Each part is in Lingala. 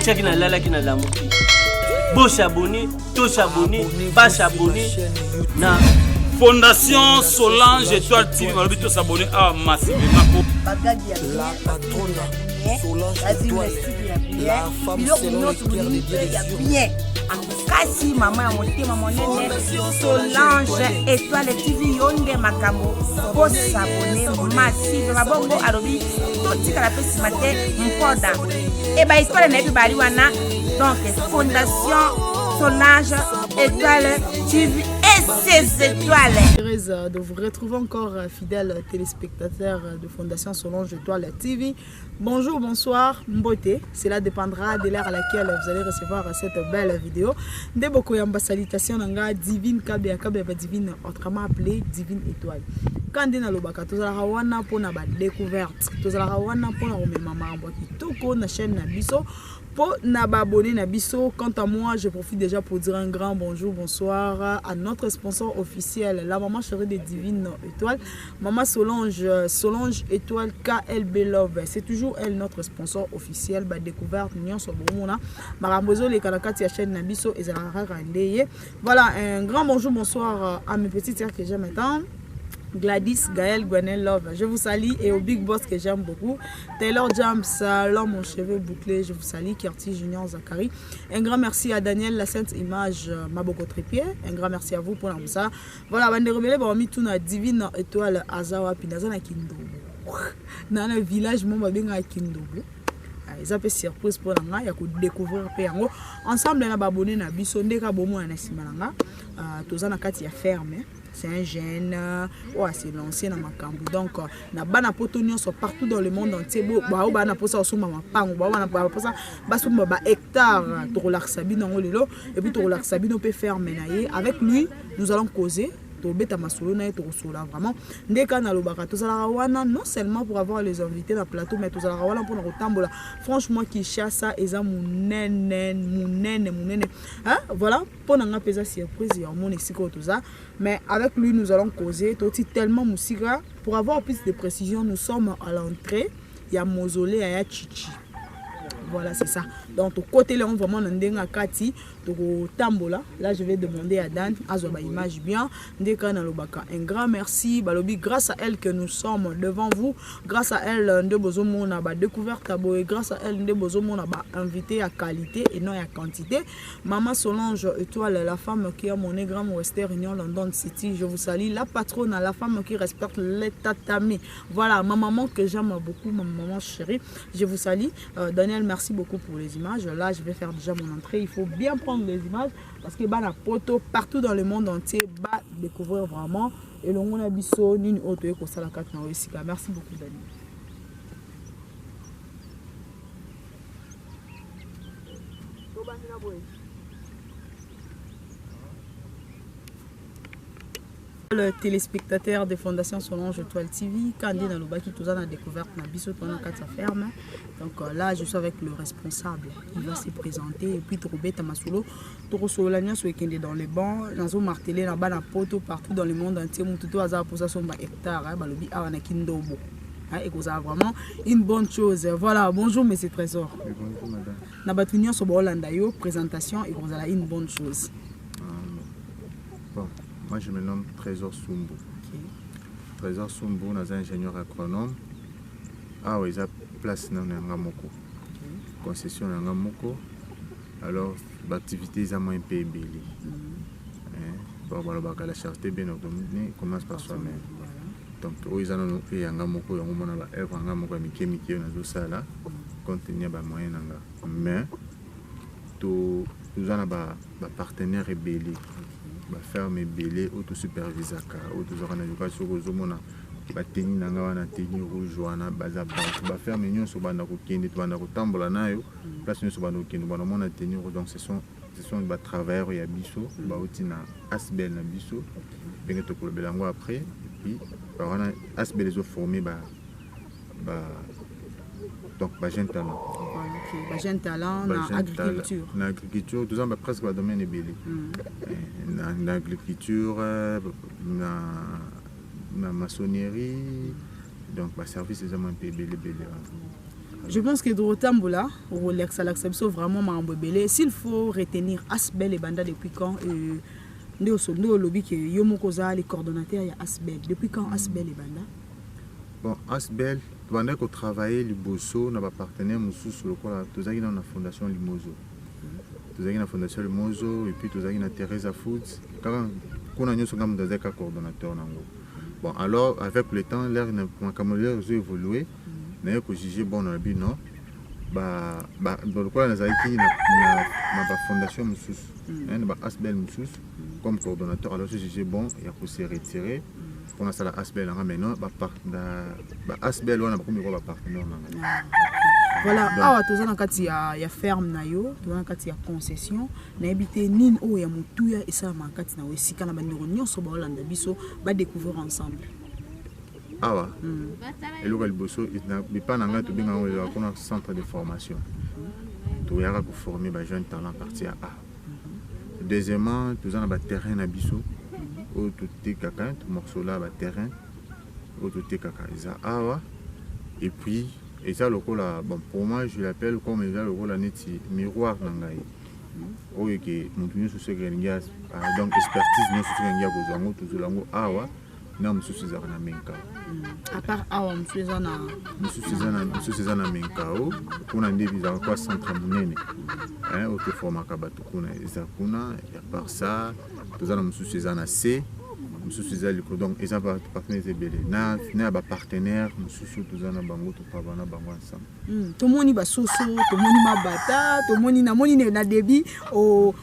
Chaki na lala ki na lamuki. Beau s'abonner, tous s'abonner, pas s'abonner. Na Fondation Solange Étoile TV, malobi tous s'abonner à massivement. Bagadi la patronne. Bien. Kasi mama ya motema monene Solange Étoile TV yonde makambo po s'abonner massive babongo alobi totika la pesi matin mpoda e ba histoire na epi bali wana donc Fondation Solange Étoile TV et ses étoiles. Heureuse de vous retrouver encore, fidèles téléspectateurs de Fondation Solange Étoile TV. Bonjour, bonsoir, mbote. Cela dépendra de l'heure à laquelle vous allez recevoir cette belle vidéo. De beaucoup de salutations nanga divine kabe divine, autrement appelée divine étoile. Quand on a l'obaka, tous la wana pour na découverte, tous la wana pour na maman tout ko na chaîne na biso. Pour n'abonner na biso. Quant à moi, je profite déjà pour dire un grand bonjour, bonsoir à notre sponsor officiel, la maman chérie de Divine Étoile, maman Solange Étoile KLB Love. C'est toujours elle notre sponsor officiel. Bah découverte nion so bomona. Marambozo les kanakati ya chaîne na biso et voilà, un grand bonjour, bonsoir à mes petites sœurs que j'aime maintenant. Gladys, Gaël, Gwenel Love, je vous salue, et au Big Boss que j'aime beaucoup, Taylor Jams, l'homme mon cheveu bouclé, je vous salue, Kerti Junior Zachary. Un grand merci à Daniel, la Sainte Image, Maboko Trépied. Un grand merci à vous pour ça. Voilà, bande rebelle, on a mis tout na Divine Étoile Azawa Pinaza na Kindobo. Dans le village, mon babé na Kindobo. Ils ont fait surprise pour nous, il y a découvrir Péango. Ensemble, on a abonné na biso ndeka bomo na simalanga. Tous en a quatre ya ferme. C'est un jeune, c'est lancé dans ma cambo. Donc, na bana potonio sont partout dans le monde entier. Bah, bana posa au mama pango, bana posa, basu ba hectare, torolak sabino ngolelo, et puis torolak sabino peut faire menayer. Avec lui, nous allons causer. Vraiment non seulement pour avoir les invités dans le plateau, mais tout ça pour nous. Franchement, qui chasse ça et ça voilà pour nous faire surprise mais avec lui nous allons causer tellement musique pour avoir plus de précision. Nous sommes à l'entrée, il y a mausolée à Chichi. Voilà, c'est ça. Donc, au côté là, on vraiment a Kati, Tambola. Là, je vais demander à Dan, Azoba image bien. Un grand merci. Balobi, grâce à elle que nous sommes devant vous. Grâce à elle, on a découvert Tabo. Et grâce à elle, on a invité à qualité et non à quantité. Maman Solange Étoile, la femme qui a mon Grand Western Union London City. Je vous salue. La patronne, la femme qui respecte les tatamis. Voilà, ma maman que j'aime beaucoup, ma maman chérie. Je vous salue. Daniel, merci beaucoup pour les images. Là, je vais faire déjà mon entrée. Il faut bien prendre les images parce que la photo partout dans le monde entier va découvrir vraiment. Et l'on a biso ni autre que ça la carte na Wesika. Merci beaucoup Daniel. Le téléspectateur des Fondations Solange Étoile TV, Kandi Nalobaki, tout ça a découvert na biso dans la ferme. Donc là, je suis avec le responsable. Il va se présenter et puis trouver Tamasolo. Toro Solania soit dans les bancs, dans martelé là bas na poto partout dans le monde entier. Mon tout hasard pour ça son hectare, balobi awana kindobo. Et que ça vraiment une bonne chose. Voilà, bonjour Monsieur Trésor. Bonjour madame. Na batunion so Bolanda yo présentation et que ça une bonne chose. Bon. Moi, je me nomme Trésor Sumbu. Okay. Trésor Sumbu, nous sommes ingénieur agronome. Ah oui, il y a place dans Ngamoko. Concession dans Ngamoko. Alors, l'activité est moins payée. Bon, la charité bien ordonnée commence par soi-même. Donc, ils ont fait un Ngamoko, ils ont fait un Ngamoko, ils ont fait ça contenir des moyens. Mais, nous avons des partenaires rebelles. Faire mes bélés autosuperviseur ou tous en éducation aux hommes qui tenir nanga tenir rouge wana baza ba faire mes nyons sur banda ko kende banda ko tambola nayo place nyons sur banda ko kende banda mona tenir donc ce sont ba travailleurs ya biso ba otina asbel na biso benga to ko belango après et puis ba wana asbel les ont formé donc jeune talent. Okay. Jeune talent dans l'agriculture. Dans l'agriculture, tout ça presque le domaine est belé. Dans l'agriculture, dans la maçonnerie, donc le service est un peu belé. Je pense que Drotamboula, ou l'ex-Alaxabso, vraiment m'a embobélé. S'il faut retenir Asbel et Banda depuis quand Ndé au lobby que Yomokoza, les coordonnateurs, il y a Asbel. Depuis quand Asbel et Banda? Bon, Asbel, pendant qu'on travaillait les Bosso, on a partenaire Moussou sur le quoi, tout ça dans la fondation Limoso. Tout ça dans la fondation Limoso et puis tout ça dans Teresa Foods. Quand on a eu ce coordonnateur. Bon, alors avec le temps, l'air a évolué. Mais que juger bon on a dit non. Dans le quoi on a la fondation Moussou, Asbel Moussou comme coordonnateur. Alors je jugeais bon, il y a se retirer. Pour l'instant, Asbel maintenant, Asbel on a beaucoup de partenaires. Voilà, ah tout ça dans il y a ferme na yo, tout dans il y a concession, na habité nin o ya mutuya et ça mankati na wesi kana ba nyo so ba Hollande biso ba découvrir ensemble. Ah ouais. Et le Bosso il pas nanga to binga on a centre de formation. To yara pour former ba jeunes talents partir à A. Deuxièmement, tout ça na ba terrain na biso. Au tout est caca, tout morceau là, terrain, au tout est caca. Et puis, et ça le rôle là, bon pour moi je l'appelle comme ça le rôle là neti miroir nangai. Oui que nous tenons sur ce grenadier, donc expertise nous sur ce grenadier pour zango tout le lango awa, non nous sur na menka. À part awa nous sur na menka on a des visa quoi centre munene. Hein, au te forma kabatu kuna ezakuna, ya par ça tous allons nous sur na C. Donc, ils ont partenaires na ba partenaire mususu tuzana bango to pabana bango ensemble. To moni ba soso, to moni mabata, to moni na débit o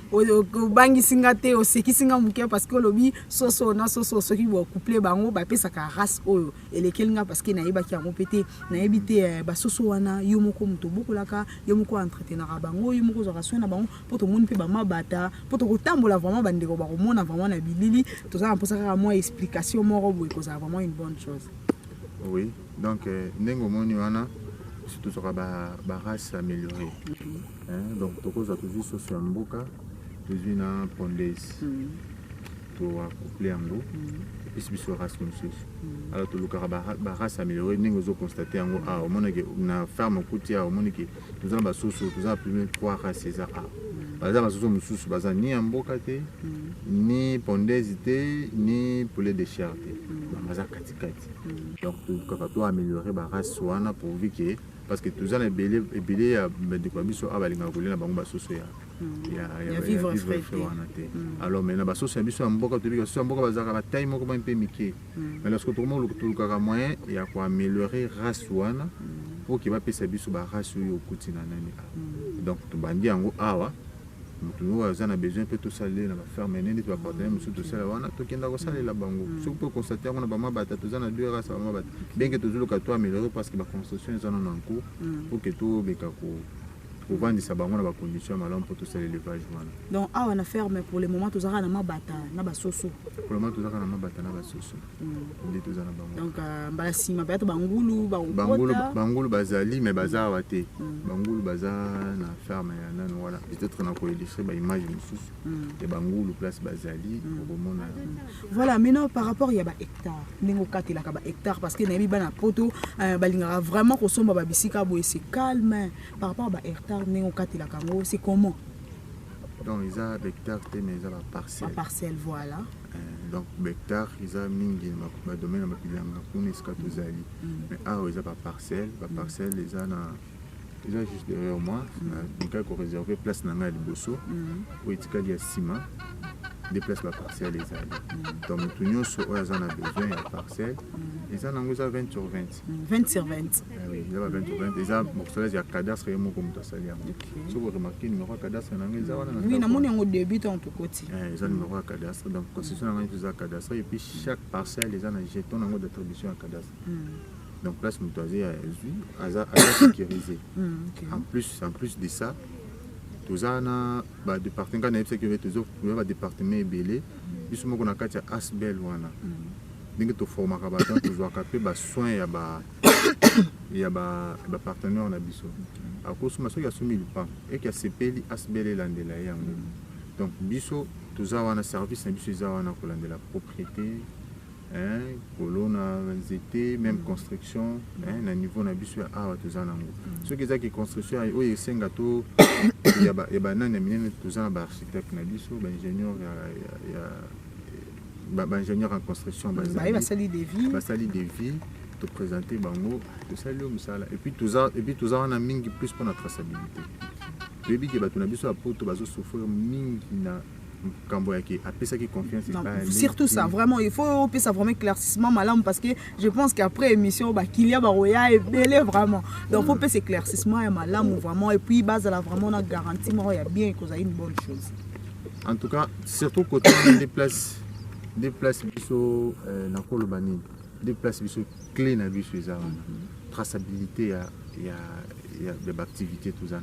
bangi singate o seki singa muke parce que lobi soso na soso soki bo couplé bango ba pesa ka race oyo elekelinga parce que na yeba ki yango pété na yebité ba soso wana yo moko muto bokolaka yo moko entretenir bango yo moko zaka soin na bango pour to moni pe ba mabata pour to kotambola vraiment bandeko ba komona vraiment na bilili to za mposa moi explication moro boy que ça vraiment une bonne chose. Oui, donc nengo moni wana surtout sur ba race améliorée. Donc to cause a toujours sur mboka, toujours na pondaise. Pour coupler en et puis sur race monsieur. Alors to luka ba race améliorée nengo zo constater en ah au monde que na ferme kutia au monde que nous avons ba soso nous avons plus 3 races ça ah. Baza basoso mususu baza ni amboka te ni pondaise te ni poulet de chair te baza katikati donc quand tu améliorer ba race wana pour que parce que tous les belé ya de kwa biso abalinga kolela bango basoso ya vivre wana te alors maintenant basoso ya biso amboka to biso amboka baza ba taille moko ba mpe mike mais lorsque tout le monde le moyen ya ko améliorer race wana pour que ba pesa biso ba race yo kutina nani donc to bandi yango awa nous avons besoin de tout ça là ferme nini tu vas partenaire monsieur tout ça là on a tout qui n'a pas ça là bango ce qu'on peut constater on a pas mal bataille tous on a deux races vraiment bataille bien que toujours le cas toi améliorer parce que la construction est en cours pour que tout beka pour vendre ça bango na condition malon pour tout ça l'élevage voilà donc ah on a ferme pour le moment tous on a na bata na ba soso pour le moment tous on a na bata na ba soso ndi tous on a bango donc ba sima ba bangulu bazali mais bazar waté bangulu bazar na ferme ya nan voilà peut-être na ko illustrer ba image mususu et bangulu place bazali pour mona voilà maintenant par rapport il y a ba hectare ningo katela ka ba hectare parce que na bi bana poto balinga vraiment ko somba ba bisika bo c'est calme par rapport ba hectare c'est comment? Donc ils ont hectare mais ils ont la parcelle. La parcelle voilà. Donc hectare ils ont mingi ma domaine ma pilanga pour escatozali. Mais ah ils ont pas parcelle, ils ont juste derrière moi, donc il faut réserver place na ngai liboso. Ou etikali ya ciment. Déplace la parcelle les alliés. Donc nous sur eux ils en a besoin de parcelle. Ils en ont 20 sur 20. 20 sur 20. Oui, ils ont 20 sur 20. Ils ont morceau il y a cadastre et moi comme ça ça. Si vous remarquez numéro cadastre on a ils ont. Oui, na moni on débute en tout côté. Ils ont numéro cadastre donc concession on a tous à cadastre et puis chaque parcelle ils ont un jeton d'attribution à cadastre. Donc place mutualisée à sécuriser. En plus de ça tous ana ba département na sécurité toujours ba département belé biso moko na kati ya Asbel wana ndenge to forma ka ba donc toujours capé ba soin ya ba partenaire na biso a cause maso ya sumi lipa et ki sepeli Asbel elandela yango donc biso tous wana service na biso za wana ko landela propriété colonne, même construction, na niveau na biso ya awa tozana ngo. Ce qui est construction oyo senga to ya ba nana minene tozana ba architecte na biso, ba ingénieur ba ingénieur en construction ba sali des vies te présenter bango to sali o musala et puis toza na mingi plus pour la traçabilité. Bebi ke bato na biso apoto bazo souffrir mingi na confiance. Surtout ça, vraiment, il faut ça vraiment éclaircissement malin parce que je pense qu'après émission, qu'il y a Baroya et belé vraiment. Donc il faut passer éclaircissement et malin vraiment et puis base là vraiment on a garanti il y a bien que ça une bonne chose. En tout cas, surtout côté des places biso na kolobani, des places biso clés na biso ça. Traçabilité il y a des activités tout ça.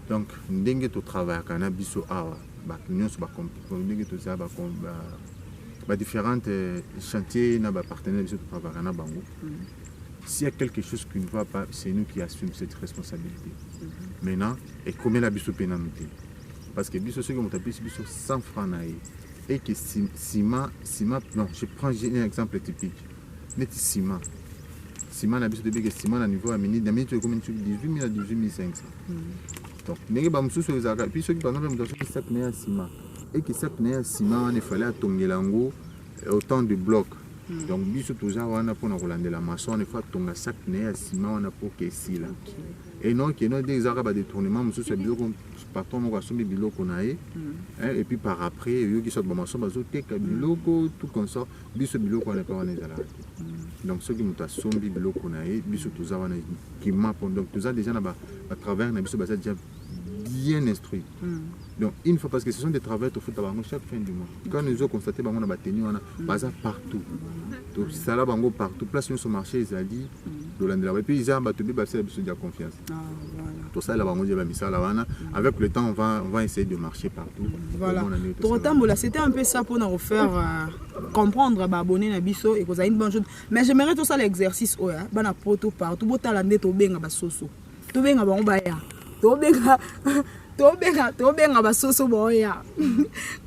Donc ndenge to travail kana biso awa différents chantiers, partenaires de bango. S'il y a quelque chose qui ne va pas, c'est nous qui assumons cette responsabilité. Maintenant, et combien la biso pénalité? Parce que biso ceux qui ont tapé 100 francs et que ciment, non, je prends un exemple typique. Net ciment na biso de ciment à niveau à minute, la minute combien 18 000 à 18 500. Donc, les gens puis ceux qui pendant le sac à ciment et qui sac à ciment, il fallait tomber l'ango autant de blocs. Donc, biso toujours on a pour nous relander la maçon, il faut tomber sac à ciment, on a pour que si là. Et non, qui non des arabes de tournement, monsieur c'est bio comme patron on va sommer bilo qu'on a et puis par après, il y a qui sortent de maçon, bazo tek bilo tout comme ça, biso bilo qu'on a pas on est là. Donc ceux qui nous ont sombi bilo qu'on a et biso toujours on a qui m'a donc tout ça déjà là à travers na biso déjà bien instruit. Donc une fois parce que ce sont des travailleurs au foot chaque fin du mois. Quand nous avons constaté qu'on a tenu on a bazar partout. Donc ça là bango partout place sur marché ils a dit et puis ils ont battu basé de confiance. Tout ça là bango j'ai mis ça là avec le temps on va essayer de marcher partout. Voilà. Pour autant c'était un peu ça pour nous refaire comprendre ba abonné na biso et que ça une bonne chose. Mais j'aimerais tout ça l'exercice oya bana poto partout botala ndé to benga ba soso. To benga bango ba ya. Tobenga basoso boya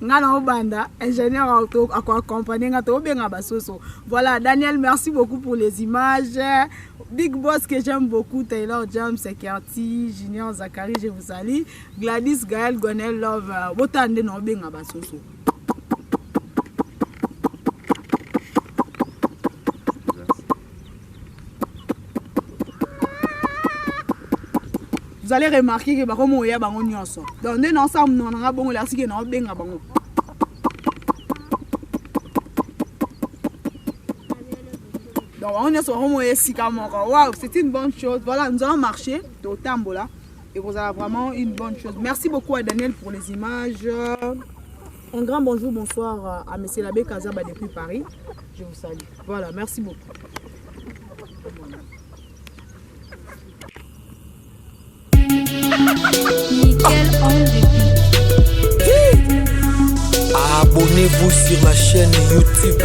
ngana obanda ingénieur auto accompagner nga tobenga basoso. Voilà Daniel, merci beaucoup pour les images. Big Boss que j'aime beaucoup, Taylor James, Sekerti, Junior Zachary, je vous salue. Gladys Gaël Gonel Love botande no benga basoso. Vous allez remarquer que bango ya bango nyonso. Donc nous ensemble nous on a bongo la sike na benga bango. Donc on est sur homo esika moko. Waouh, c'est une bonne chose. Voilà, nous allons marcher au Tambola et vous avez vraiment une bonne chose. Merci beaucoup à Daniel pour les images. Un grand bonjour, bonsoir à monsieur l'abbé Kazaba depuis Paris. Je vous salue. Voilà, merci beaucoup. Nickel on abonnez-vous sur ma chaîne YouTube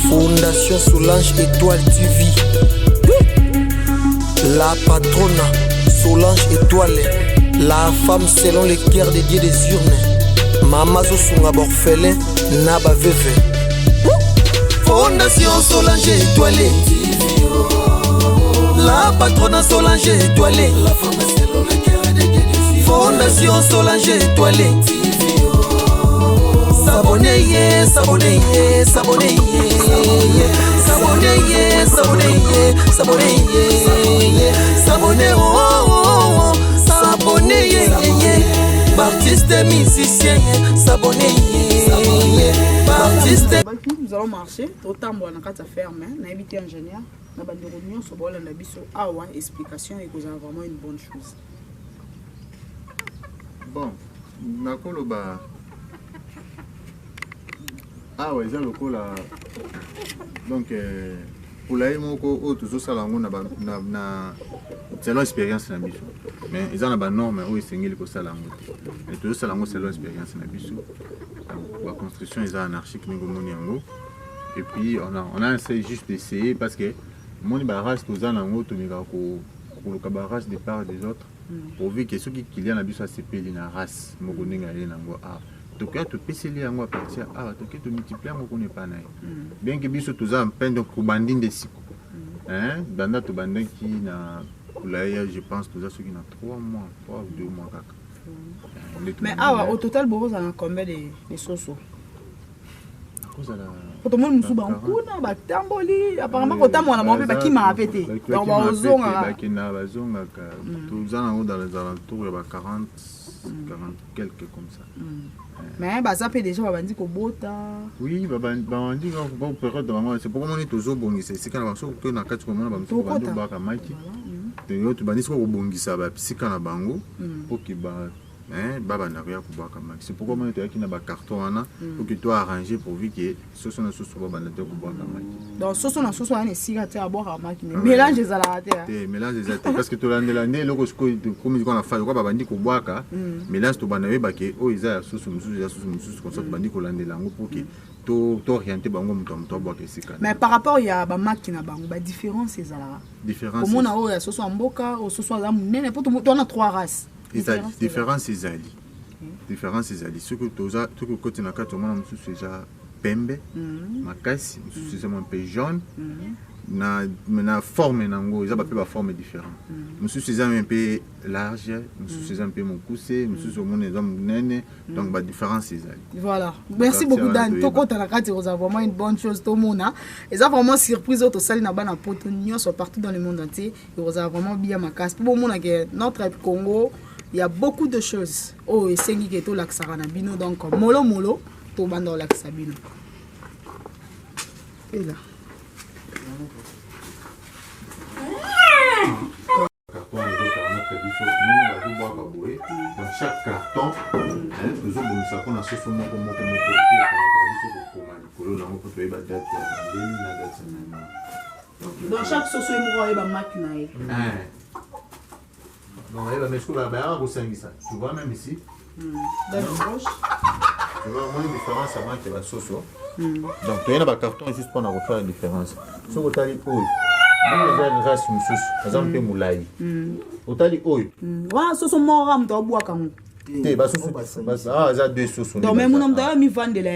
Fondation Solange Étoile TV. La patronne Solange Étoile, la femme selon les cœurs des dieux des urnes. Mama Zosunga Borfelin Naba Veve. Fondation Solange Étoile, la patronne Solange Étoile, la femme selon les cœurs des dieux des urnes. Fondation Solange Étoile. S'abonnez, s'abonnez, s'abonnez, s'abonnez, s'abonnez, s'abonnez, s'abonnez, oh, s'abonnez, artistes musiciens, s'abonnez, artistes. Nous allons marcher, autant bon, on a fermé, on a invité un ingénieur, on a des réunions sur le biso, explication et que vous avez vraiment une bonne chose. Bon, nakoloba. Ah ouais, j'ai le coup là. Donc, pour la MOCO, tout ça, c'est l'expérience dans la mission. Mais ils ont une norme où ils s'engagent pour ça. Et tout ça, c'est l'expérience dans la mission. La construction est anarchique. Et puis, on a essayé juste d'essayer parce que mon barrage, tout ça, le barrage départ des autres. Pour voir que ceux qui ont la mission, c'est payé la race. Donc tokoya topeseli yango à partir awa toke tomultiplie yango kuna epai na ye bien ke biso toza mpende kobandi nde siko banda tobandaki na kulaya je pense toza soki na 3 mois 3 ou 2 mois kaka. Mais au total bozo na combien de soso? Pour tout le monde musuba nkuna batamboli apparemment kotamona mo pe bakima apete. Donc bazonga toza nango dans les alentours ya 40 quelques comme ça. Mais baza pe déjà babandi kobota. Oui, babandi ko période vraiment c'est pourquoi on est toujours bongisa c'est quand baso to na kati komona bamusu bandi baka maki. Te to bandi ko bongisa ba pisika na bango pour ki ba baba na rien pour boire comme c'est pourquoi moi tu na ba carton wana pour que toi arranger pour vu que soso na soso baba na te ko boire comme donc soso na soso ane sika te à boire comme mélange za la te mélange za te parce que to landela ne loko sko comme on a fait quoi baba ndi ko boire ka mélange to bana ba ke o iza soso mususu comme ça bandi ko landela ngo pour que to orienter bango muto boire que sika. Mais par rapport ya ba makina bango ba différence ezala différence comme on a o ya soso mboka o soso za munene pour to on a 3 races. Différence ezali différence ezali soki toza toki koti na kati omona mosusu eza pembe makasi mosusu eza un peu jaune na forme nango eza bape baforme différent mosusu eza un peu large mosusu eza un peu mokuse mosusu omona eza monene donc badiférence ezali. Voilà, merci beaucoup Dan tokota na kati oza vraiment une bonne chose tomona eza vraiment surprise otosali na bana poto nyonso partout dans le monde entier oza vraiment bien makasi po bomona ke notre Congo il y a beaucoup de choses. Oh, et c'est qui est tout l'axarana bino donc molo to bando l'axabino. Et là. Dans chaque carton, nous avons ça qu'on a ce fond dans chaque sauce il y a machine. Non, mais je trouve que tu vois même ici. Dans le gauche. Tu vois moins une différence avant que la sauce. Donc, tu as un carton juste pour refaire la différence. Si tu as dit oil, tu as une race moussous, par exemple, moulay. Tu as dit oil. Voilà, sauce moram, tu as boire comme. Ah, il y a deux sauces. Donc, même mon homme mi vend de la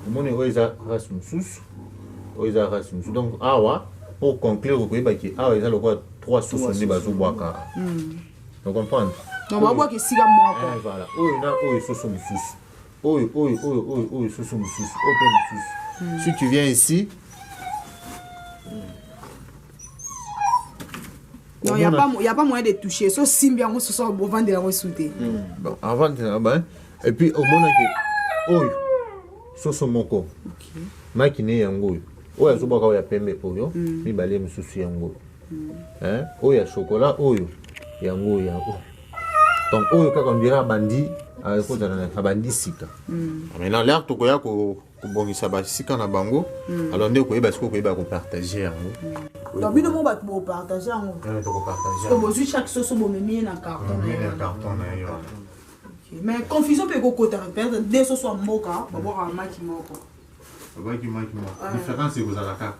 mon oil, il y a race moussous. Il y a race moussous. Donc, pour conclure, vous voyez qu'il y a le 3 sauces de bazou boaka. Vous comprenez? Donc on va voir que si la mort. Voilà. Oh, sauce moussous. Oh, sauce moussous. Si tu viens ici, non, il y a pas moyen de toucher. Sauf si bien on se sort au vent de la ressoute. Bon, avant de et puis au moment que sauce moko. OK. Makine yango. Oh, ya zuba ya pembe oyo, mi bale msusu yango. Oyo ya chocolat oyo yango. Donc oyo kaka on dira bandi a bandi sika. Maintenant l'air to koya ko bongisa ba sika na bango, alors ndeko yeba siko ko yeba ko partager yango. Donc bino mo ba ko partager yango. To ko partager. To bozu chaque sauce bo memi na carton. Na carton na yo. OK. Mais confusion pe ko kota perdre des sauces mboka, ba boire maki moko. Différence c'est vous à la carte.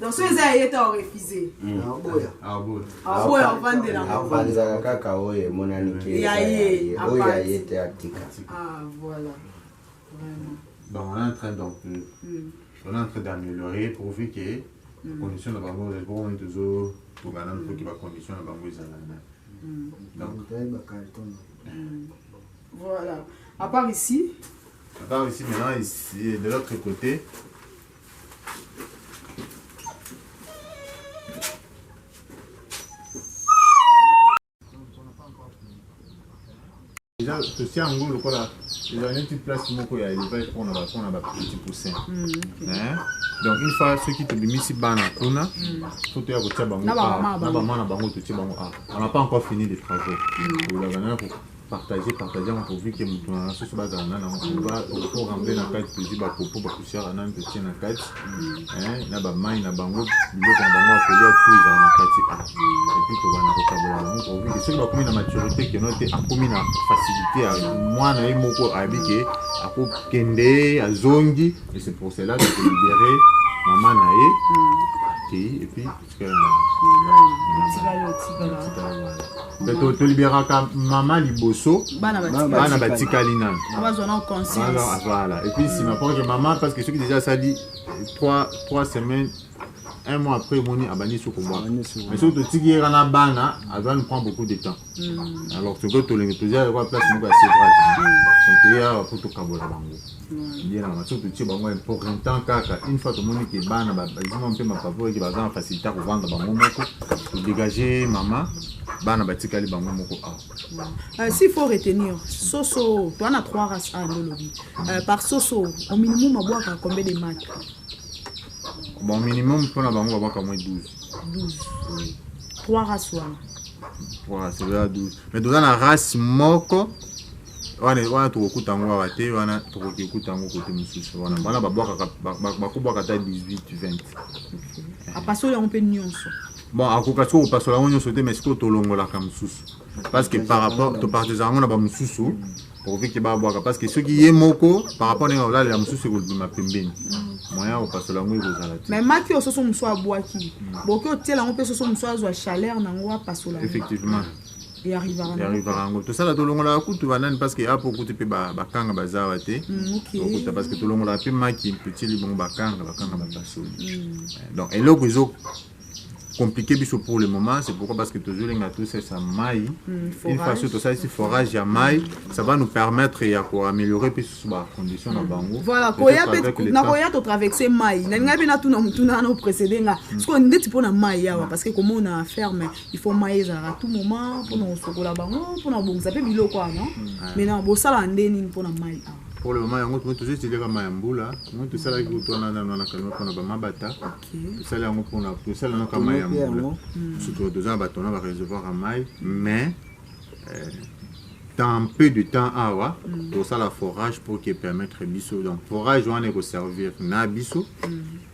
Donc ceux qui été refusé. Ah boya vendre la. Avanza kaka oye monanike. Yaye yete atika. Ah voilà. Vraiment. Bon, on est en train d'améliorer pour voir que les conditions de la banque, les gros toujours pour gagner pour que les conditions de la banque donc voilà. À part ici. Maintenant, ici, de l'autre côté, déjà, ceci en gros, il y a une petite place qui est élevée pour un petit poussin. Donc, une fois ceux qui te mis ici, il faut te dire que on n'a pas encore fini les travaux. Partager on peut voir que nous avons ce bas on va pour ramener la carte puis ba popo ba poussière na petit na carte na ba mai na bango biloko na bango akolia tout za na carte et puis to bana ko tabela on peut voir que ce ba komi na maturité que note akomi na facilité à moi na moko habike ako kende azongi et c'est pour cela que libérer maman na et puis tu libéraka maman liboso bana batikali nani voilà et puis si ma que maman parce que ceux qui déjà ça dit 3 semaines 1 mois après moni abani soko moi mais surtout tiki rana bana va nous prendre beaucoup de temps alors ce que tu les mettre à place moi c'est vrai donc il y a pour tout kabola bango bien na surtout tu bango pour un temps kaka une fois que moni ke bana ba disons peu ma faveur qui va en faciliter pour vendre bango moko pour dégager maman bana batikali bango moko s'il faut retenir soso tu en as 3 races à lobby par soso au minimum à boire combien de matchs. Bon, minimum, pour la banque, on va avoir moins 12. 12, oui. 3 races. Voilà, c'est là 12. Mais dans la race moko, on a tout beaucoup de temps, on a tout beaucoup de temps côté monsieur. On a boire 18, 20. À passer on peut nuance. Bon, à quoi on passe là, on sauter, mais c'est que tout longo là comme sous. Parce que par rapport aux partisans, on a pas sous pour voir qu'il va boire. Parce que ceux qui est moko, par rapport à là, les sous c'est le ma pembeni. Moyen au passe là, moi ils vont mais maki au soso mso aboaki. Beaucoup tiens là on peut soso mso azo chaleur na ngwa passe là. Effectivement. Et arrivera. Tout ça là tout long là coup banane parce que pour côté pe ba kanga bazawa te. OK. Parce que tout long là pe maki petit li bon ba kanga ba passe. Donc et là compliqué pour le moment, c'est pourquoi parce que toujours les gâteaux c'est ça maille. Une fois tout ça ici forage à maille, ça va nous permettre à améliorer plus la condition dans bango. Voilà, koya to traverser maille. Na ngabi na tout na no précédent là. Parce qu'on est pour na maille parce que comment on a ferme, il faut mailler à tout moment pour nous sokola bango, pour nous bon ça peut bilo quoi non. Mais non, bo sala ndeni pour na maille. Pour le moment, on va toujours utiliser comme Mayambula. On va tout ça là qui retourne dans la calme pour la Bamabata. Tout ça là on pour la tout ça là comme Mayambula. Surtout deux ans bâton on va recevoir un maille, mais dans peu de temps à tout ça la forage pour qui permettre biso donc forage on est servir na biso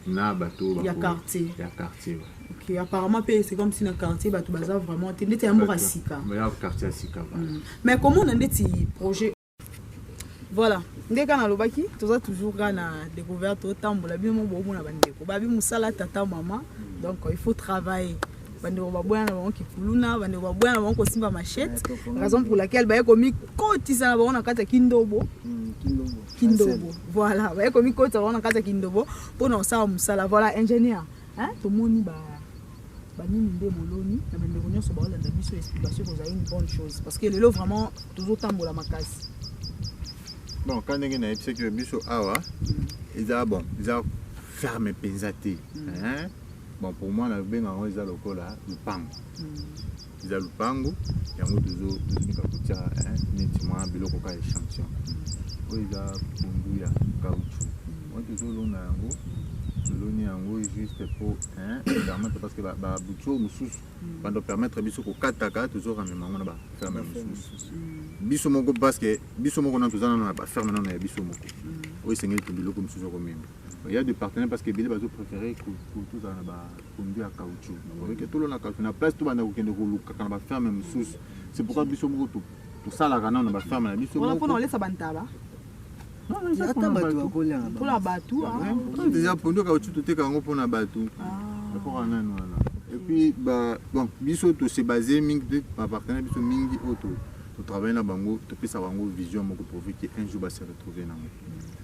na bateau. Il y a quartier. Il y a quartier. Ok, apparemment c'est comme si dans le quartier bateau bazar vraiment t'es un bon à Sika. Mais il y a quartier à Sika. Mais comment on a des petits projets. Voilà, dès qu'on a le baki, tout ça toujours quand on a découvert tout temps, on a bien mon bon on a bandeko. Babi musala tata maman, donc il faut travailler. Bandeko baboya na bango kipuluna, bandeko baboya na bango kosimba machette. Raison pour laquelle ba komi kotisa na bango na kata kindobo. Kindobo. Voilà, ba komi kotisa na kata kindobo pour na ça musala. Voilà ingénieur, hein, tout le monde banini nde moloni na bandeko nyonso ba olanda biso explication pour ça une bonne chose parce que le lot vraiment toujours tambola makasi. Bon, quand on a dit que biso awa, ils ont fermé pensaté. Bon, pour moi, la ben en ils ont le cola, le pango. Ils ont le pango, et on toujours tout nettement bilo koka échantillon. Ils ont punduya caoutchouc. On toujours l'on a juste pour permettre parce que ba boucho musus pendant permettre biso ko kataka toujours en même moment ba fermer musus. Biso moko parce que biso moko na tozana na ba fermer na biso moko. Oui c'est ngeli tobilo comme musus ko même. Il y a des partenaires parce que bile bazo préférer que tout ça na ba conduit à caoutchouc. Avec tout le na caoutchouc na place tout ba na ko kende ko luka kana ba fermer musus. C'est pourquoi biso moko tout ça la kana na ba fermer na biso moko. On a laisser bantaba. Non, ça pour la bateau. Déjà pour nous caoutchouc tout est kango pour na bateau. Pour un an voilà. Et puis bon biso tout c'est basé mingi par partenaire biso mingi auto. Pour travailler na bango, tout peut savoir bango vision moko pour que un jour va se retrouver na mo.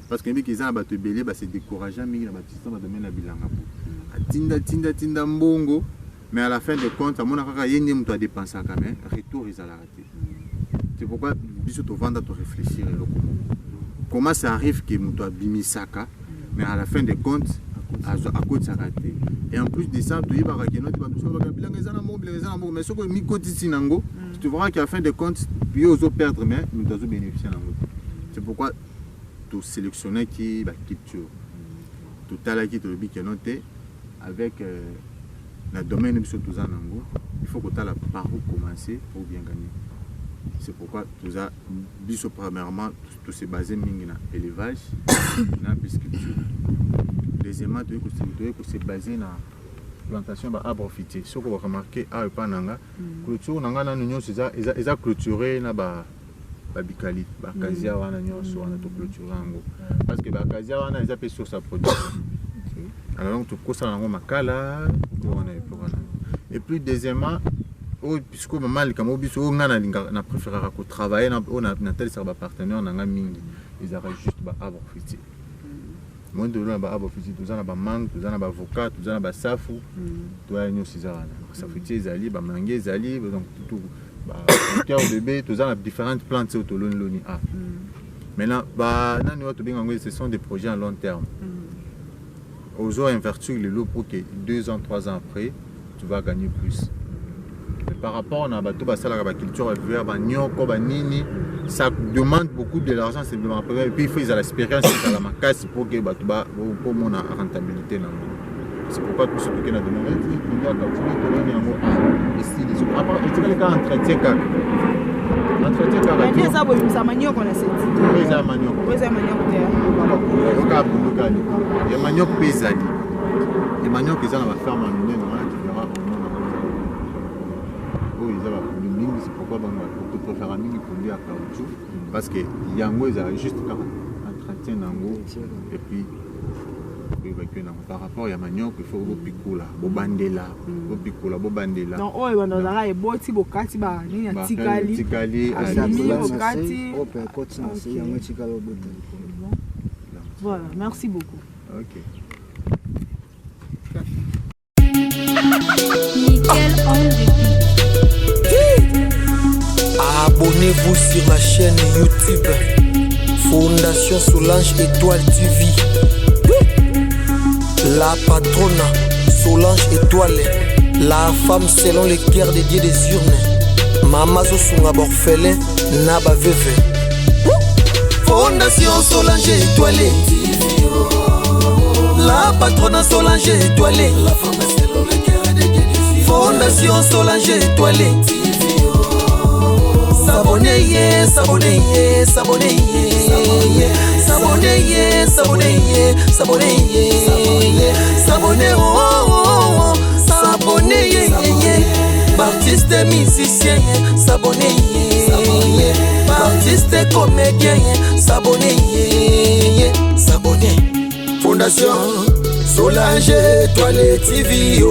Parce que mingi za bateau belé ba se décourager mingi na batista ba domaine na bilanga po. Tinda mbongo mais à la fin de compte à mon kaka yende muto a dépenser quand même retour ils a la rater. C'est pourquoi biso to vendre to réfléchir le comment ça arrive que muto a bimisaka mais à la fin de compte à cause ça raté. Et en plus de ça, tu y vas à Keno, tu vas tout ça, mais ce que mi quotidien nango, tu verras qu'à la fin de compte, puis aux autres perdre mais nous devons bénéficier nango. C'est pourquoi tu sélectionner qui va capture. Tout à l'heure qui te le dit que noté avec le domaine de tout ça nango, il faut que tu aies la par où commencer pour bien gagner. C'est pourquoi tout ça, biso premièrement, tout c'est basé sur l'élevage, la pisciculture. Deuxièmement, tu c'est basé sur la plantation d'arbres fruitiers. Ce qu'on va remarquer, à Epananga, clôture, ils ont clôturé na bicalite, casia wana nyonso wana to clôturer ango. Parce que casia wana ils appellent sur sa production. alors donc tout ça dans makala et puis deuxièmement puisque maman les camobi so ngana na préféré travailler na tel sur partenaire na mingi ils arrêtent juste ba abo fiti moi de là ba abo fiti tout ça na ba mangue tout ça na ba avocat tout ça na ba safu tout ya nyo sizana safu ti ezali ba mangue ezali donc tout ba cœur bébé tout ça na différentes plantes autoloni maintenant ba nani wa to binga ngo ce sont des projets à long terme aux eaux invertir les lots pour que 2 ans 3 ans après tu vas gagner plus. Mais par rapport à la culture ça demande beaucoup de l'argent simplement. Et puis il faut l'expérience dans la casse pour que pour mon rentabilité. C'est pourquoi tout ce qui est demandé c'est pourquoi on préfère un mini produit à caoutchouc parce que yango ils ont juste entretien nango et puis par rapport à manioc il faut bopikula bobandela bopikula bobandela donc oyo bandozaka eboti bokati ba nini ya tikali alimi bokati voilà merci beaucoup. Ok. Nickel on the Abonnez-vous sur ma chaîne YouTube Fondation Solange Étoile TV. La patronne Solange Étoile, la femme selon les cœurs des dieux des urnes. Mama Zosunga Borfelin Naba Veve. Fondation Solange Étoile, la patronne Solange Étoile, la femme selon les cœurs des dieux des urnes. Fondation Solange Étoile. S'abonnez, s'abonnez, s'abonnez, s'abonnez, s'abonnez, s'abonnez, s'abonnez, oh, s'abonnez, artiste musicien, s'abonnez, artiste comédien, s'abonnez, s'abonnez. Fondation Solange Étoile TV.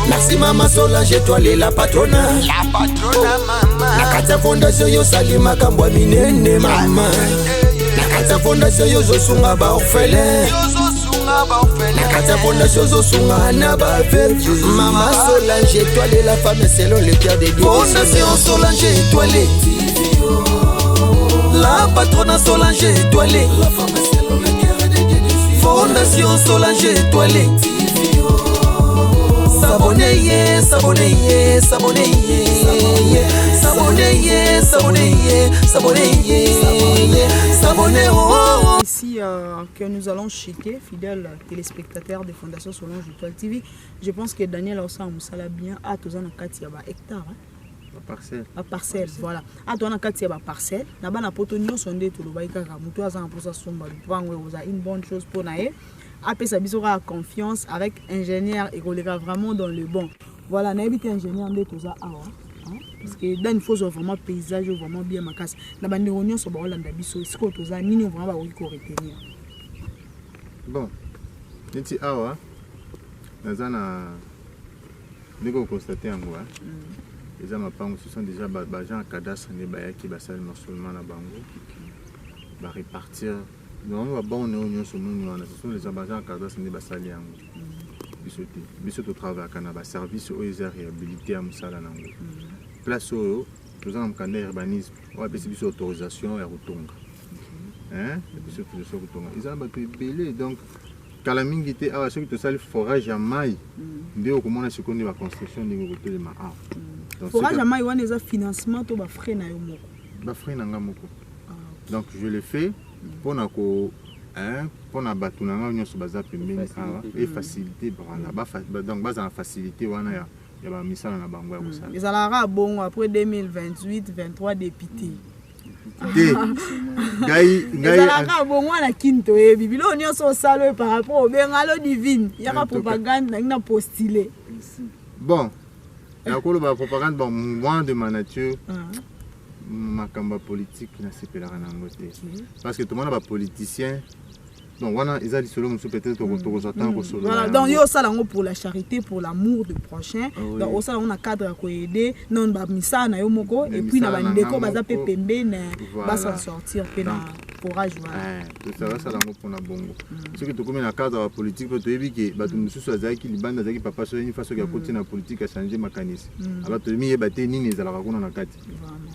Merci maman Solange Étoile la patronne. La patronne maman. Nakata fondation yo salima kambwa minene mama. Nakata fondation yo zosunga ba orphelin. Nakata fondation yo zosunga na ba veuve. Maman Solange Étoile la femme selon le cœur des dieux. Fondation Solange Étoile. La patronne Solange Étoile. La femme selon le cœur des dieux. Fondation Solange Étoile. S'abonnez, s'abonnez, s'abonnez, s'abonnez, s'abonnez, s'abonnez, s'abonnez, oh. Ici que nous allons checker, fidèles téléspectateurs de Fondation Solange Étoile TV. Je pense que Daniel Ossa Moussala bien à tous en Katia hectare. Parcelle. Parcelle, voilà. À toi en Katia parcelle. Là-bas la potonio sondé tout le baïka ramuto à pour ça somba. Vous avez une bonne chose pour naïe. Après ça, il aura confiance avec ingénieur et il est vraiment dans le bon. Voilà, on a évité ingénieur de tout ça. Parce que dans il faut vraiment paysage, vraiment bien ma casse. La bande de réunion sur le Hollande d'Abisso, c'est quoi tout ça, ni nous vraiment retenir. Bon, niti awa, nazana, nous avons constaté en moi. Les gens ce sont déjà des gens à cadastre qui basent seulement la bango, va répartir. Nous avons bon union sur nous, ce sont les gens à cadastre qui basent les bango. Biso to travail kanaba service aux réhabilité à Moussala nango. Place au nous avons un urbanisme, on a besoin d'autorisation et retourner. Hein? Ils ont battu belé donc Kalamingi était à ceux qui te salent forage à maille. Dès au comment on a ce qu'on est la construction de côté de ma forage à maille on a financement to ba frais na yo moko. Ba frais na ngamoko. Donc je le fais pour na ko pour na batu na nga nyonso baza pembeni et faciliter voilà donc base en facilité wana ya ba misala na bango ya kosala. Ils allera bon après 2028 23 députés. Ezalaka bongo na kinto yebi bilo nyonso osalo par rapport au bengalo divine yaka propagande na postulé. Bon, ya koloba propagande bon moi de ma nature makamba politique na sepelaka nango te parce que tout le monde ba politicien Donc voilà, ils ont dit selon peut-être qu'on s'attend au solo. Voilà, donc il y a ça pour la charité, pour l'amour du prochain. Donc au ça on a cadre à aider, non ba misa na yo moko et puis na ba ndeko baza pe pembe na ba s'en sortir pe na courage voilà. Ça va ça lango pour na bongo. Ce que tu comme na cadre politique pour te dire que ba tu mususu azaki libanda azaki papa so une façon ya côté na politique a changer mécanisme. Alors tu mi ba te nini za la rakona na kati.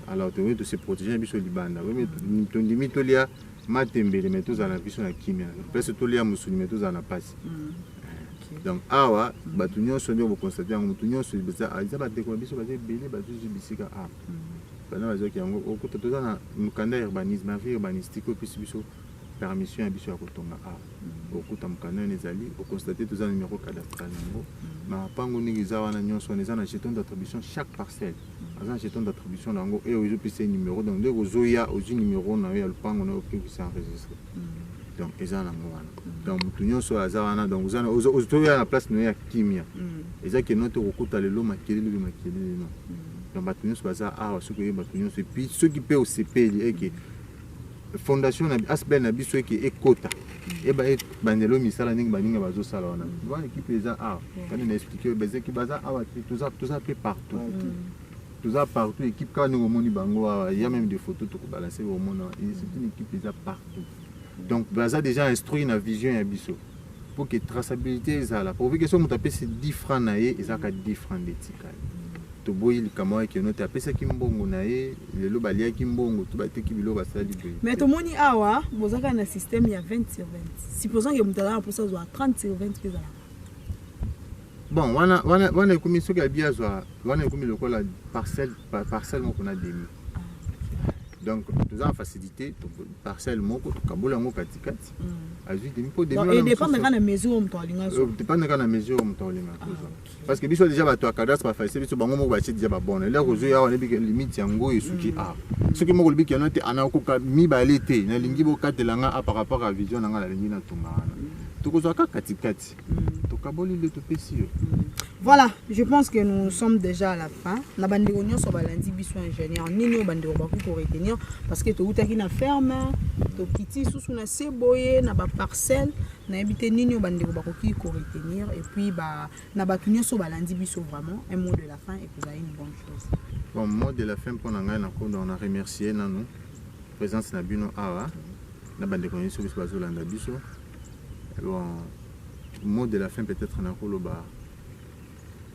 Alors tu veux te se protéger biso libanda. Oui mais tu ndimi to lia matembele mais tous à la vision na kimia. Parce que lia musuni mais tous à na passe. Donc awa batu nyonso ndio constater mutu nyonso biza aiza ba de ko biso ba belé ba tuzi bisika a. Bana bazo ki yango okuta toza na mukanda urbanisme urbanistique puis biso permission ya biso ya kotonga a. Okuta mukanda nezali o constater toza numéro cadastral yango. Ma pango ningi za wana nyonso neza na jeton d'attribution chaque parcelle. Azan jeton d'attribution nango et ozo pise numéro donc ndeko zoya ozu numéro na ya lupango na opi qui s'enregistrer. Donc eza na mwana. Donc mutu nyonso azawana donc uzana ozoya na place no ya kimia. Eza ke note okuta lelo makelele no. Donc batu nyonso baza a suko ye batu nyonso et puis ceux qui peut au CPL et que fondation na asbel na biso e ke ekota. Et ba bandelo misala ningi baninga bazo sala wana. Voilà équipe eza a. Quand on expliquer beze ki baza a tout ça fait partout. Tout ça partout équipe quand nous moni bango il y a même des photos to balancer au monde c'est une équipe eza partout. Donc baza déjà instruit na vision ya biso pour que traçabilité ezala pour que so mutape c'est 10 francs na ye ezaka 10 francs d'étika to boyi kama ke note apesa ki mbongo na ye lelo balia ki mbongo to bateki bilo basala libre mais to moni awa bozaka na système ya 20 sur 20 supposons que mutala pour ça 30 sur 20 que ezala bon wana commission ka biazwa wana komi lokola parcelle moko na demi. Donc tout ça facilité parcelle moko kabola ngo katikati azui demi po demi donc et dépend de la mesure on tolinga so dépend de la mesure on tolinga parce que biso déjà ba to cadastre ba facilité biso bango moko ba chi déjà ba bonne là ko zoya wana bi limite yango esuki a ce que moko libi ki note ana ko ka mi ba lete na lingi bo katelanga a par rapport à vision nga la lingi na tongana to ko zo ka katikati to kaboli le to pesio. Voilà, je pense que nous sommes déjà à la fin. Na bandeko nyonso ba lundi biso ingénieur nini bandeko ba ko retenir parce que to utaki na ferme to kiti susu na seboye na ba parcelle na habité nini bandeko ba ko retenir et puis ba na ba nyonso ba lundi biso vraiment un mot de la fin et que ça une bonne chose. Bon mot de la fin pour nanga na ko on a remercier nanu présence na bino awa na bandeko nyonso biso bazolanda biso. Bon mot de la fin peut-être na ko loba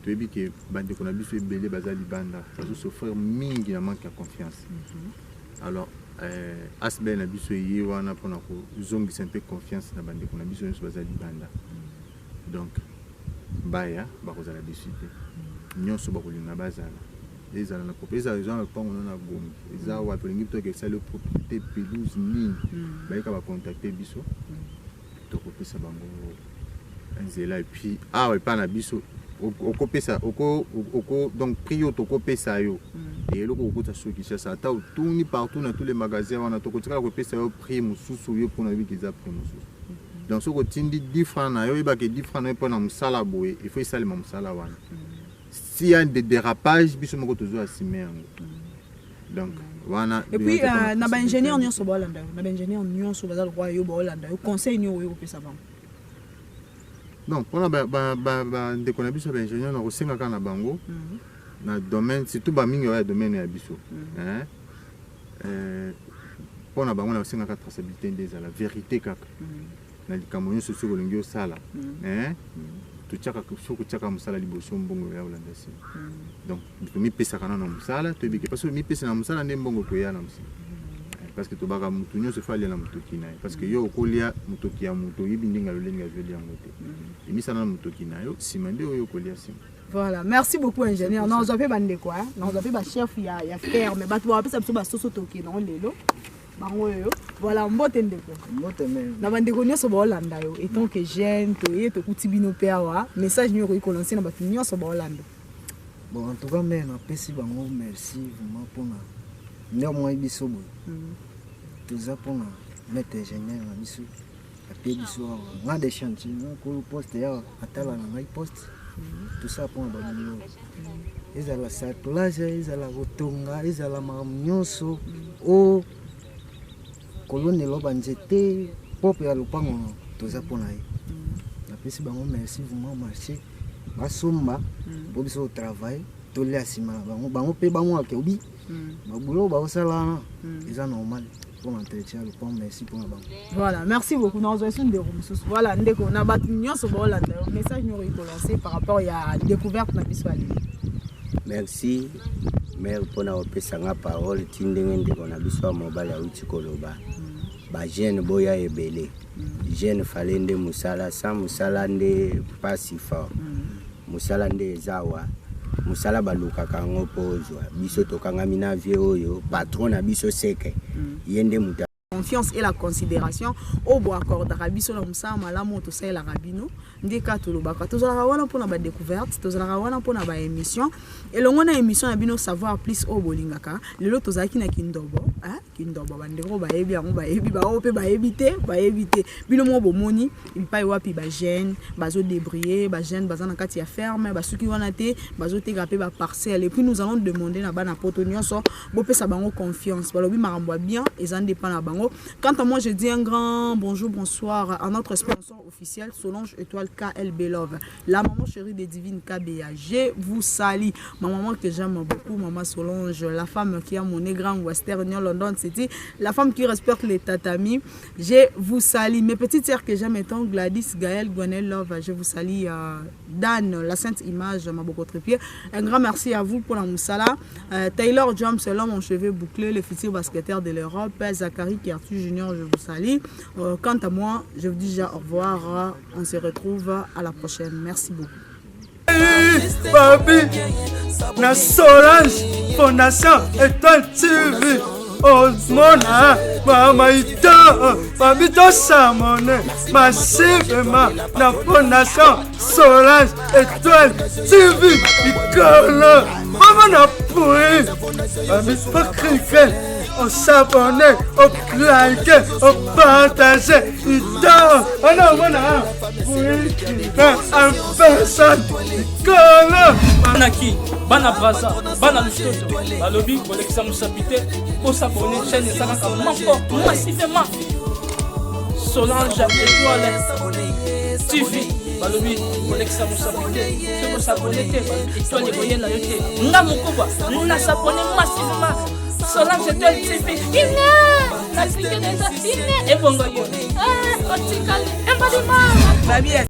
tu dis que bande qu'on a biso ebele bazali banda bazo souffrir mingi na manque de confiance. Alors asbel na biso yi wana pona ko zongi un peu confiance na bande qu'on a biso bazali banda. Donc baya ba ko zala discipline nyonso ba ko linga bazala ezala na kopeza gens pa on na gombi eza wa to lingi to ke sale propriété pelouse nini ba ka ba contacter biso to kopesa bango nzela et puis ouais pas na biso okopesa donc prio tokopesa yo et loko okuta soki ça ta tourni partout dans tous les magasins on a tokotika kopesa yo prix mususu yo pour na bi kiza prix mususu donc soko tindi 10 francs na yo e ba ke 10 francs na pour na musala boye il faut isali musala wana s'il y a des dérapages biso moko tozo asime yango donc wana et puis na ba ingénieur nyonso ba Hollanda na ba ingénieur nyonso bazal roi yo ba Hollanda yo conseil nyo yo kopesa bango. Donc, pour la déconnaissance de l'ingénieur, on a aussi un bango dans le domaine, surtout dans le domaine de l'Abisso. Pour la bango, on a aussi une traçabilité de la vérité. Dans le camion, c'est sur le sala. Tu as un musala liboso mbongo ya Hollanda. Donc, tu mis pesa kana na musala, tu dis que parce que mi pesa na musala ne mbongo ko ya na musala. Parce que tu vas mutu nyonso fa lia na mutoki na parce que yo okolia mutoki ya muto yibi ndinga lolenga joli ya moto emisa na mutoki na yo simande yo okolia sim. Voilà, merci beaucoup ingénieur. Non, on fait bande quoi, non on fait ba chef ya ferme ba tu va pesa biso ba soso toki non lelo. Bango yo. Voilà, mbote ndeko. Mbote même. Na bande ko nyonso ba Hollanda yo étant que jeune to ye to kutibino père wa message nyo ko lancer na ba nyonso ba Hollanda. Bon en tout cas mais na pesi bango merci vraiment pour na ndio moi biso bo. Tout ça pour mettre ingénieur na biso appuyer biso na des chantiers ko poste ya atala na ngai poste tout ça pour ba bino ezala satolage ezala kotonga ezala nyonso o kolone lo banzete pop ya lupango toza mpona ye napesi bango merci vraiment marché basomba po biso otravaille tolia nsima na bango mpe bamwake obi babulo baosala wana eza normal pour l'entretien le pont merci pour la banque. Voilà, merci beaucoup. Nous avons une découverte. Voilà, ndeko na bat nyonso bolanda. Message nous relancer par rapport à découverte na biso ali. Merci. Mère pour na opesanga parole tindenge ndeko na biso mobile ya uti koloba. Ba jeune boya ebele. Jeune falende musala sans musala nde pas si fort. Musala nde zawa. Musala baluka kango pozwa biso tokanga mina vie oyo patron na biso seke yende muta confiance et la considération au bois accordera biso na musala malamu to sala rabino ndeka to lobaka to zala wana pona ba découverte to zala wana pona ba émission et longo na émission na bino savoir plus au bolingaka lelo to zaki na kindobo kindobo bandeko ba yebi yango ba yebi ba ope ba éviter bino mo bomoni ipai wapi ba jeune bazo débrier ba jeune bazana kati ya ferme ba suki wana te bazo teka pe ba parcelle et puis nous allons demander na bana poto nyonso bo pesa bango confiance balobi marambo bien et ça dépend na bango. Quant à moi je dis un grand bonjour bonsoir à notre sponsor officiel Solange Étoile KLB Love, la maman chérie des divines KBA. Je vous salue ma maman que j'aime beaucoup, maman Solange, la femme qui a mon grand Western London City, la femme qui respecte les tatamis. Je vous salue mes petites sœurs que j'aime étant Gladys, Gaël, Gwenel Love. Je vous salue Dan, la Sainte Image, Maboko Trépied. Un grand merci à vous pour la moussala. Taylor Jones, l'homme en cheveux bouclés, le futur basketteur de l'Europe. Zachary Kertu Junior, je vous salue. Quant à moi, je vous dis déjà au revoir. On se retrouve à la prochaine. Merci beaucoup. Papi, na Solange Fondation Étoile TV. Osmona, Mama Ita, Babito Samone, massivement, la Fondation Solange Étoile TV. Icône, Maman n'a pourri, Babito pas criquet. On s'abonne, on like, on partage, Ita, on a en personne, Icône. Naki, Bana Braza, Bana Lustoto, Balobi, Boleksa Moussapite, pour s'abonner, chaîne et Sanaka, Mampo, massivement. Solange Étoile TV, Balobi, Boleksa Moussapite, pour s'abonner, toi les voyez là, Namukuba, nous s'abonner massivement. Solange Étoile TV, il est, et bon,